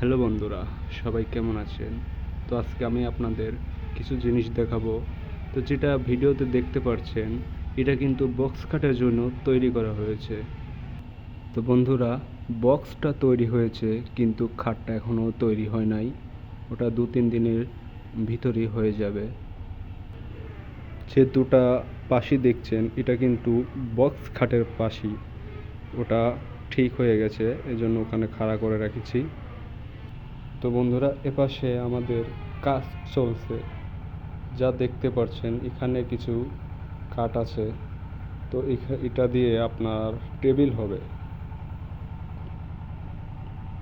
Hello বন্ধুরা, সবাই কেমন আছেন? তো আজকে আমি আপনাদের কিছু জিনিস দেখাবো। তো যেটা ভিডিওতে দেখতে পাচ্ছেন, এটা কিন্তু বক্স কাটের জন্য তৈরি করা হয়েছে। তো বন্ধুরা, বক্সটা তৈরি হয়েছে কিন্তু খাটটা এখনও তৈরি হয় নাই। ওটা 2-3 দিনের ভিতরেই হয়ে যাবে। যে দুটা পাশি দেখছেন, এটা কিন্তু বক্স খাটের পাশি। ওটা ঠিক হয়ে গেছে, এজন্য ওখানে খাড়া করে রেখেছি। তো বন্ধুরা, এপাশে আমাদের কাজ চলছে, যা দেখতে পাচ্ছেন এখানে কিছু কাঠ আছে। তো এটা দিয়ে আপনার টেবিল হবে।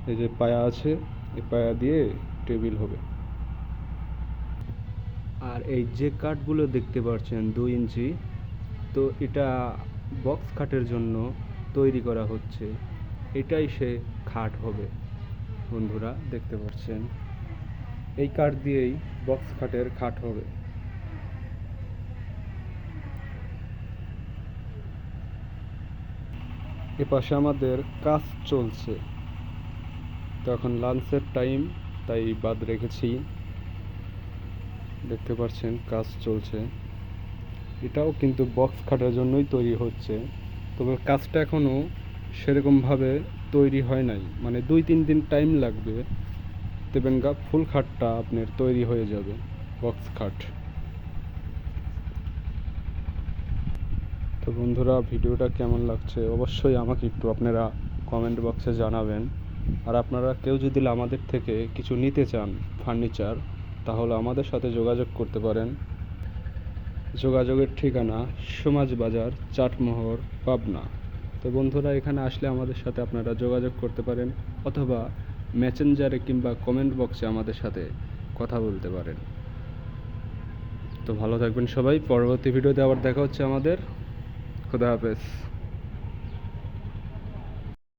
এই যে পায়া আছে, এই পায়া দিয়ে টেবিল হবে। আর এই যে কাঠগুলো দেখতে পাচ্ছেন 2 ইঞ্চি, তো এটা বক্স খাটের জন্য তৈরি করা হচ্ছে। এটাই সে খাট হবে। বন্ধুরা দেখতে পাচ্ছেন, এই কাঠ দিয়েই বক্স খাটের খাট হবে। এপাশে আমাদের কাজ চলছে। তো এখন লাঞ্চের টাইম, তাই বাদ রেখেছি। দেখতে পাচ্ছেন কাজ চলছে। এটাও কিন্তু বক্স খাটের জন্যই তৈরি হচ্ছে, তবে কাজটা এখনও সেরকমভাবে তৈরি হয় নাই, মানে 2-3 দিন টাইম লাগবে। তেবেঙ্গা ফুল খাটটা আপনার তৈরি হয়ে যাবে, বক্স খাট। তো বন্ধুরা, ভিডিওটা কেমন লাগছে অবশ্যই আমাকে একটু আপনারা কমেন্ট বক্সে জানাবেন। আর আপনারা কেউ যদি আমাদের থেকে কিছু নিতে চান ফার্নিচার, তাহলে আমাদের সাথে যোগাযোগ করতে পারেন। যোগাযোগের ঠিকানা সমাজ বাজার, চাটমোহর, পাবনা। তো বন্ধুরা, এখানে আসলে আমাদের সাথে আপনারা যোগাযোগ করতে পারেন, অথবা মেসেঞ্জারে কিংবা কমেন্ট বক্সে আমাদের সাথে কথা বলতে পারেন। তো ভালো থাকবেন সবাই। পরবর্তী ভিডিওতে আবার দেখা হচ্ছে আমাদের। খুদা হাফেজ।